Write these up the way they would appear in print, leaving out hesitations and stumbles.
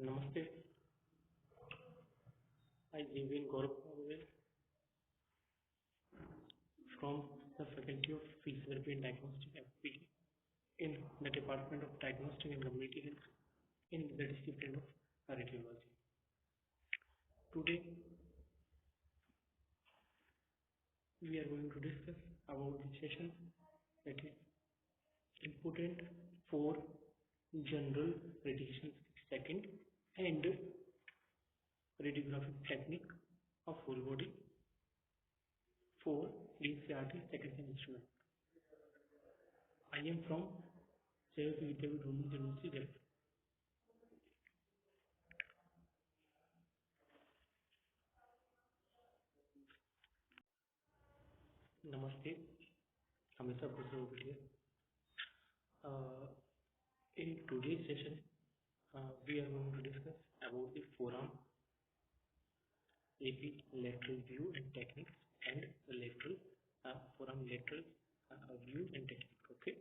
Namaste. I Jivin Gaurav Pavel from the Faculty of Physiotherapy and Diagnostic FP in the Department of Diagnostic and Community Health in the discipline of radiology. Today we are going to discuss about the session that is important for general radiation second and radiographic technique of whole body for DCRT second semester. I am from Jayavir Vidyapeeth Women's University, Jaipur. Namaste. Hamisha Prasad over here. Uh, in today's session, we are going to discuss about the forearm AP lateral view and techniques and the lateral forearm lateral view and technique. Okay.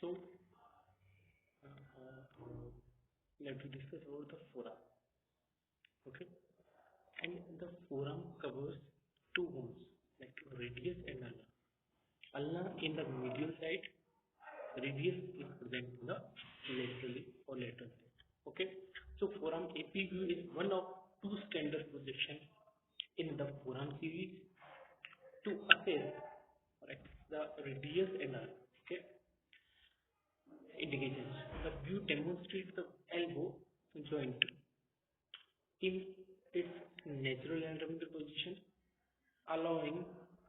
So let us discuss about the forearm. Okay. And the forearm covers two bones like radius and ulna. Ulna in the medial side, radius is present in the laterally or lateral side. Okay, so forearm AP view is one of two standard positions in the forearm series to assess, right, the radius and ulna. Okay, indications. The view demonstrates the elbow joint in its natural anatomical position, allowing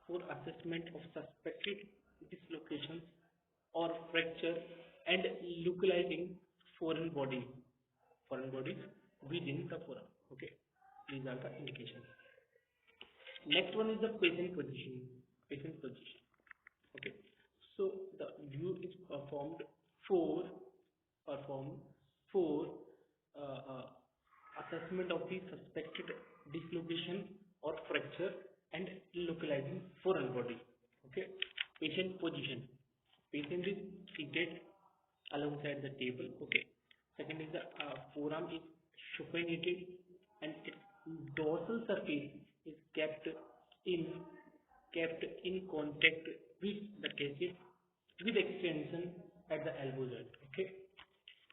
for assessment of suspected dislocations or fracture and localizing foreign bodies within the forearm. Okay, these are the indications. Next one is the patient position. Patient position. Okay, so the view is performed for uh, uh, assessment of the suspected dislocation or fracture and localizing foreign body. Okay, patient position. Patient is seated alongside the table. Okay. Second is the forearm is supinated and its dorsal surface is in kept in contact with the cassette with extension at the elbow joint. Okay.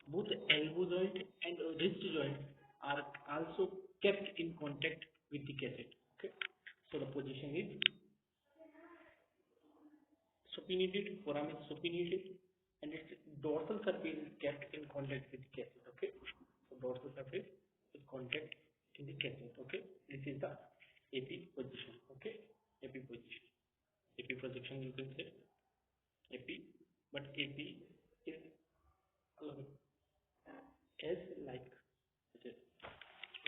Both the elbow joint and wrist joint are also kept in contact with the cassette. Okay. So the position is supinated, forearm is supinated, and its dorsal surface is kept in contact with the cassette. Okay. So dorsal surface is contact in the cassette. Okay. This is the AP position. Okay. AP position. AP projection you can say AP, but AP is as like this.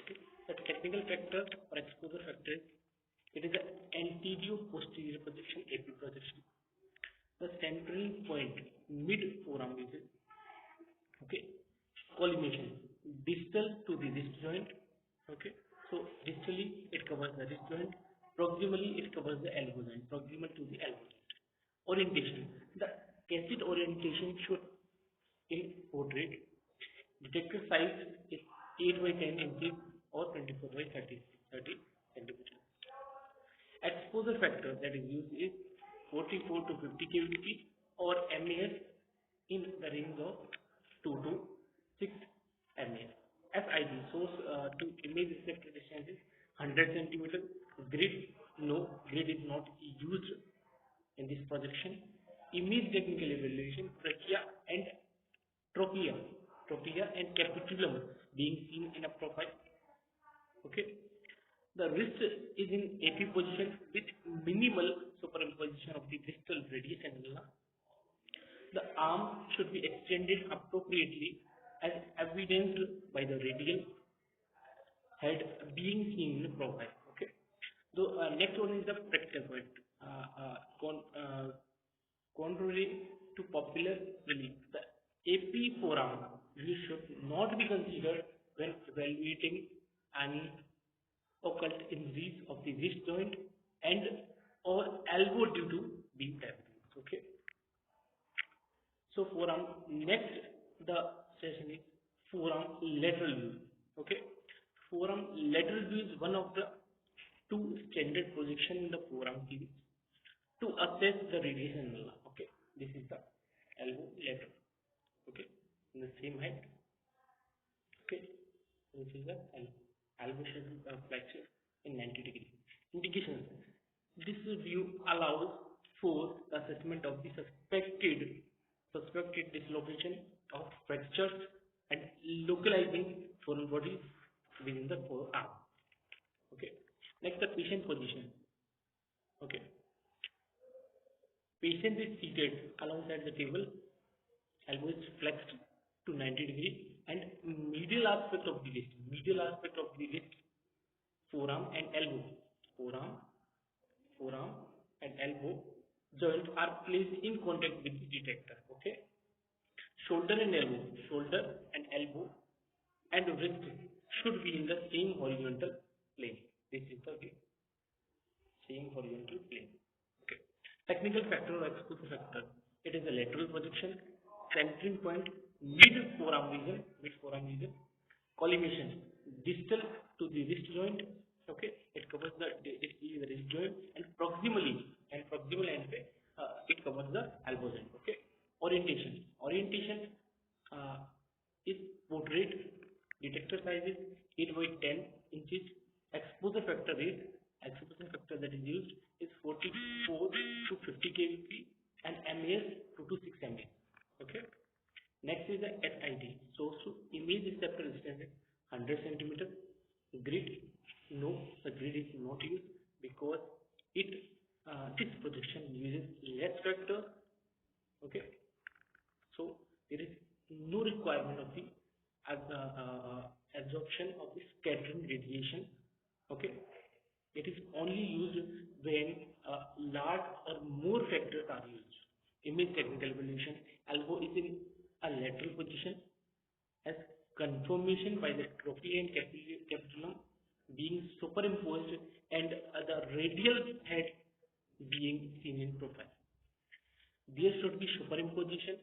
Okay. The technical factor or exposure factor is it is an anterior posterior projection AP projection. The centering point mid forearm is okay. Collimation distal to the wrist joint. Okay. So distally it covers the wrist joint. Proximally it covers the elbow joint. Proximal to the elbow joint. Orientation. The cassette orientation should in portrait. Detector size is 8 by 10 inches or 24 by 30 centimeters. Exposure factor that is used is 44 to 50 kVp or MAS in the range of 2 to 6 MAS. SIG source to image receptor distance is 100 centimeters. Grid grid is not used in this projection. Image technical evaluation trachea and trachea and capitulum being seen in a profile. Okay. The wrist is in AP position with minimal superimposition of the distal radius and ulna. The arm should be extended appropriately as evidenced by the radial head being seen in the profile. Okay. So next one is the practical point. Contrary to popular belief, the AP forearm view should not be considered when evaluating any occult injuries of the wrist joint and or elbow due to beam damage. Okay. So forearm next the session is forearm lateral view. Okay, forearm lateral view is one of the two standard position in the forearm series to assess the radiation angle. Okay, this is the elbow lateral. Okay, in the same height. Okay, this is the elbow flexure in 90 degree. Indications. This view allows for the assessment of the suspected dislocation of fractures and localizing foreign bodies within the forearm. Okay. Next, the patient position. Okay. Patient is seated alongside the table, elbow is flexed to 90 degree, and medial aspect of the wrist, forearm and elbow, forearm, forearm and elbow joint are placed in contact with the detector. Okay. Shoulder and elbow and wrist should be in the same horizontal plane. This is the same horizontal plane. Okay. Technical factor or exposure factor. It is a lateral projection, centering point, mid forearm region, collimation, distal to the wrist joint. Okay, it covers the wrist joint, and proximal end पे, it covers the elbow joint. Okay, orientation uh, is portrait. Detector size is 8 by 10 inches. Exposure factor that is used is 44 to 50 kVp and MAS 2 to 6 mA. Okay. Next is the SID. Source to image receptor distance is 100 centimeter. Grid, no, the grid is not used because this projection uses less factor. Okay, so there is no requirement of the absorption of the scattering radiation. Okay, it is only used when large or more factors are used. Image technical evaluation. Elbow is in a lateral position as confirmation by the trochlea and capitulum being superimposed and the radial head being seen in profile. There should be superimposition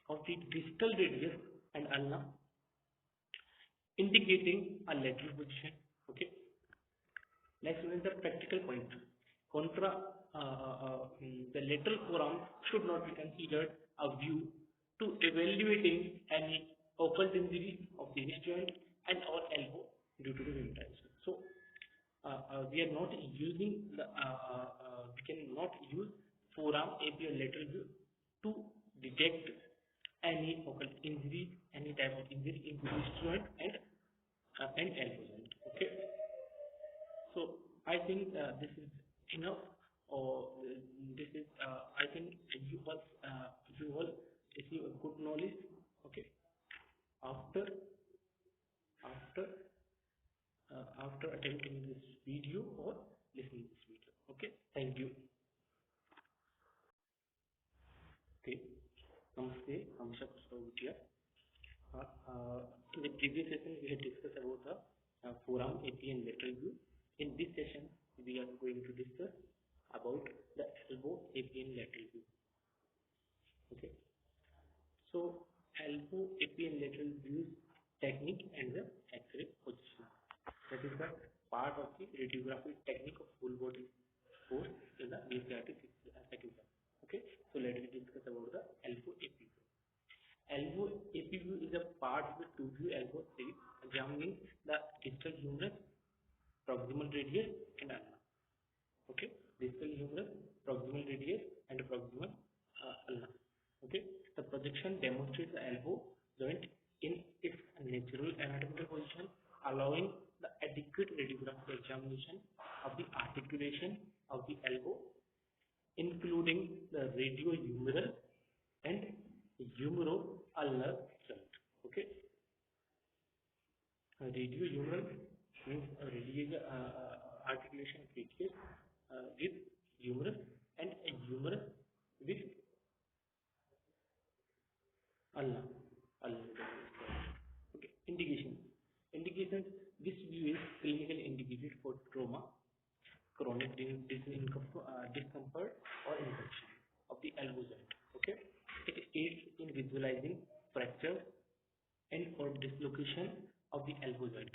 of the distal radius and ulna indicating a lateral position. Okay. Next one is the practical point. Contra the lateral forearm should not be considered a view to evaluating any occult injury of the wrist joint and or elbow due to the vibration. So we are not using we cannot use forearm AP or lateral view to detect any occult injury, any type of injury in the wrist joint and elbow joint. Okay. So I think this is enough, or this is I think you all receive a good knowledge. Okay, after after after attempting this video or listening this video. Okay, thank you. Okay, namaste. I'm Shakti. In the previous session, we had discussed about the forearm, AP, and lateral view. In this session, we are going to discuss about the elbow, AP, and lateral view. Okay. So, elbow, AP, and lateral views technique and the X-ray position. That is the part of the radiographic technique of full body force in the BCRT second term. Okay. So, let us discuss about the elbow, AP view. Elbow AP view is a part of the two-view elbow series examining the distal humerus, proximal radius, and ulna. Okay, distal humerus, proximal radius, and proximal ulna. Okay, the projection demonstrates the elbow joint in its natural anatomical position, allowing the adequate radiographic examination of the articulation of the elbow, including the radiohumeral and humero-ulnar joint. Okay, radiohumeral means articulation of radius with humerus and a humerus with ulna. Okay, indications. This view is clinically indicated for trauma, chronic discomfort, or infection of the elbow joint. Okay, it aids in visualizing fracture, and or dislocation of the elbow joint.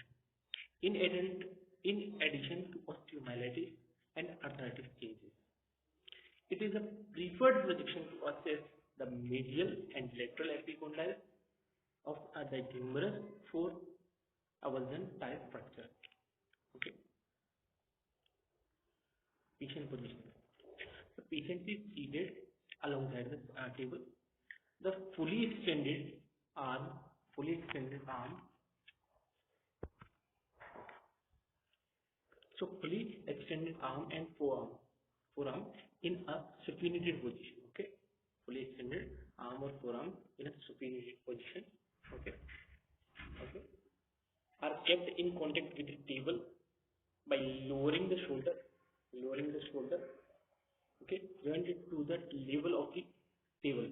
In addition to osteomyelitis and arthritis changes, it is a preferred projection to assess the medial and lateral epicondyle of the humerus for avulsion type fracture. Okay, patient position. The patient is seated alongside the table. The arm, fully extended arm, fully extended arm and forearm in a supinated position. Okay, fully extended arm or forearm in a supinated position. Okay, okay, are kept in contact with the table by lowering the shoulder, okay, joined to the level of the table.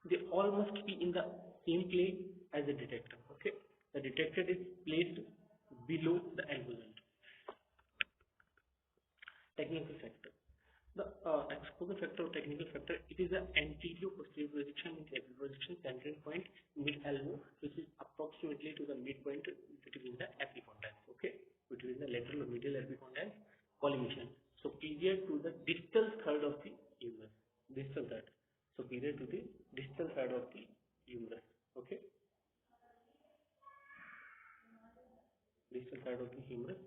They all must be in the same plane as the detector. Okay, the detector is placed below the elbow joint. Technical factor. The exposure factor or technical factor, it is an anterior posterior projection with every projection centering point mid elbow, which is approximately to the midpoint between the epicondyle. Okay, between the lateral or medial epicondyle collimation. Superior to the distal third of the humerus. Distal third. Superior to the distal third of the humerus. Okay, distal third of the humerus,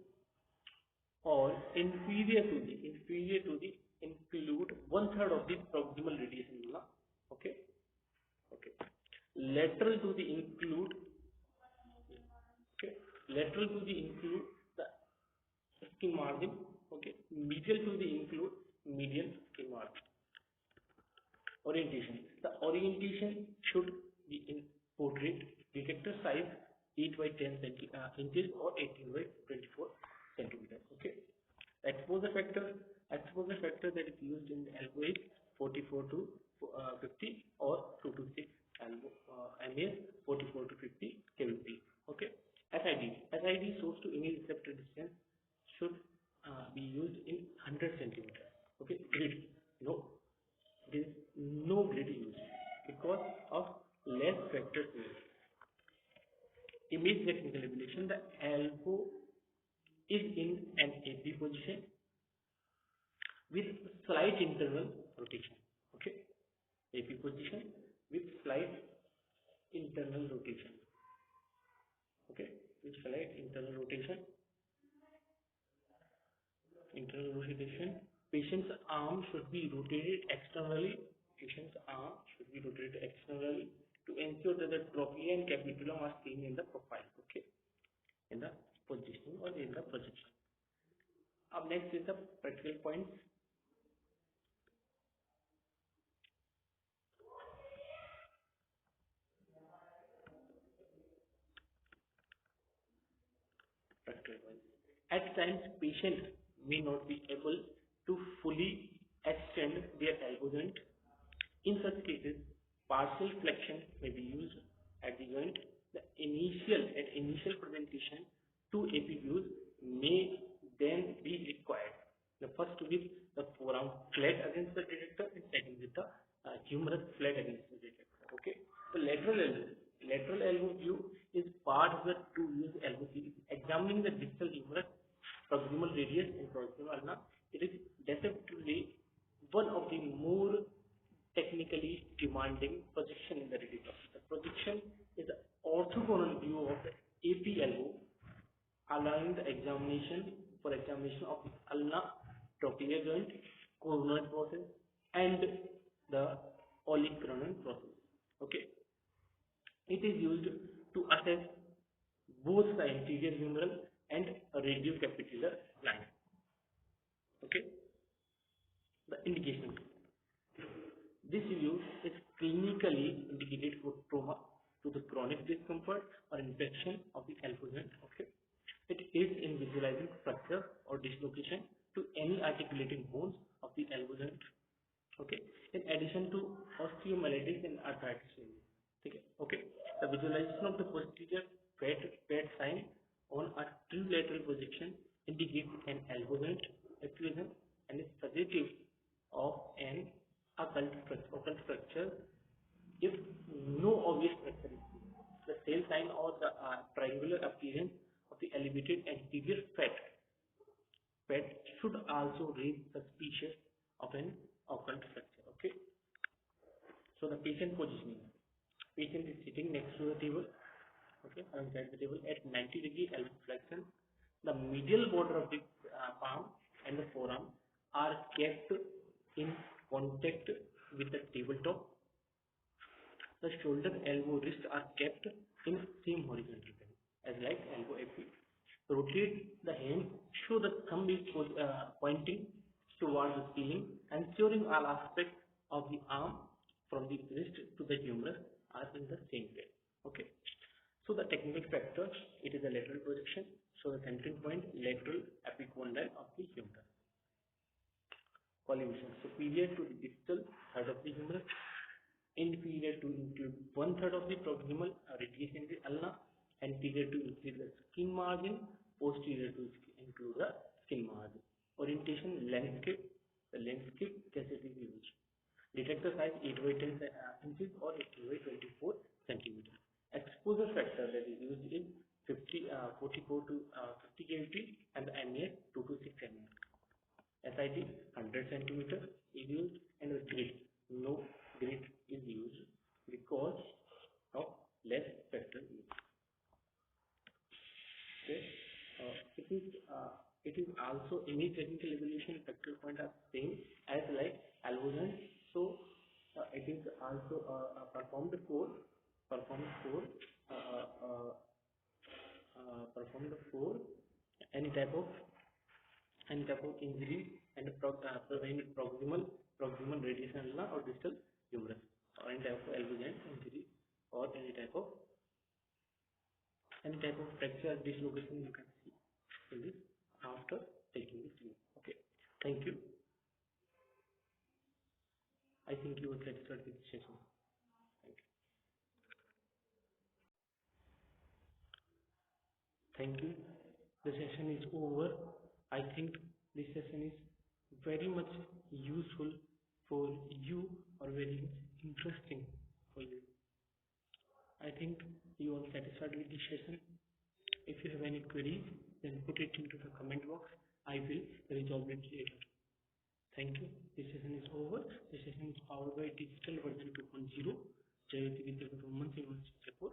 or inferior to the include one third of the proximal radius ulna. Okay, okay. Lateral to the include, okay, lateral to the include the skin margin. Okay, medial to the include medial skin margin. Orientation. The orientation should be in portrait. Detector size 8 by 10 inches or 18 by 24 centimeters. Okay. Exposure factor that is used in the elbow is 44 to 50 or 2 to 6 elbow MAs, 44 to 50 kVp. Okay. SID source to image receptor distance should be used in 100 centimeters. Okay. Grid. No. There is no grid used because of less factor use. Image technical evaluation. The elbow is in an AP position with slight internal rotation. Okay, AP position with slight internal rotation. Okay, with slight internal rotation. Patient's arm should be rotated externally. To ensure that the trochlea and capitulum are seen in the profile. Okay, in the positioning or in the projection. Up next is the practical points. At times, patient may not be able to fully extend their elbow joint. In such cases, partial flexion may be used at the joint. The initial presentation, 2 AP views may then be required. The first with the forearm flat against the detector, and second with the humerus flat against the detector. Okay. The lateral elbow view is part of the 2 views elbow series, examining the distal humerus, proximal radius, and proximal ulna. It is deceptively one of the more technically demanding projection in the radiograph. The projection is an orthogonal view of the AP elbow, allowing the examination of the ulna, trochlear joint, coronoid process, and the olecranon process. Okay, it is used to assess both the anterior humeral and radiocapitular line. Okay, the indication. This view is clinically indicated for trauma to the chronic discomfort or infection of the elbow joint. Okay, it aids in visualizing fracture or dislocation to any articulating bones of the elbow joint. Okay, in addition to osteomyelitis and arthritis. Okay, the visualization of the posterior PET sign on a true lateral projection indicates an elbow joint effusion and is suggestive of an occult fracture if no obvious fracture is seen. the tail sign or the triangular appearance of the elevated anterior fat should also raise suspicion of an occult fracture. Okay. So the patient positioning. Patient is sitting next to the table. Okay, inside the table at 90-degree elbow flexion. The medial border of the palm and the forearm are kept in contact with the tabletop. The shoulder, elbow, wrist are kept in same horizontal plane as like elbow AP. Rotate the hand, show the thumb is pointing towards the ceiling, ensuring all aspects of the arm from the wrist to the humerus are in the same plane. Okay. So the technical factor, it is a lateral projection. So the centering point, lateral epicondyle of the humerus. Collimation, superior to the distal third of the humerus, inferior to include 1/3 of the proximal radius in the ulna, anterior to include the skin margin, posterior to include the skin margin. Orientation, landscape, the landscape cassette is used. Detector size 8 by 10 inches or 8 by 24 centimeters. Exposure factor that is used in 44 to 50 kV and the MES 2 to 6 mm. SIT 100 centimeter is used, and the grit, no grit is used because of less factor use. Okay. It is also image technical evaluation factor point are same as like elbow joint. So it is also performed for any type of injury and proximal radius ulna or distal humerus, or any type of elbow joint injury, or any type of fracture dislocation you can see in this after taking this view. Okay, thank you. I think you are satisfied with the session. Thank you. The session is over. I think this session is very much useful for you, or very much interesting for you. I think you are satisfied with this session. If you have any queries, then put it into the comment box. I will resolve it later. Thank you. This session is over. The session is powered by Digital Version 2.0, Jayoti Vidya Government University, Jaipur.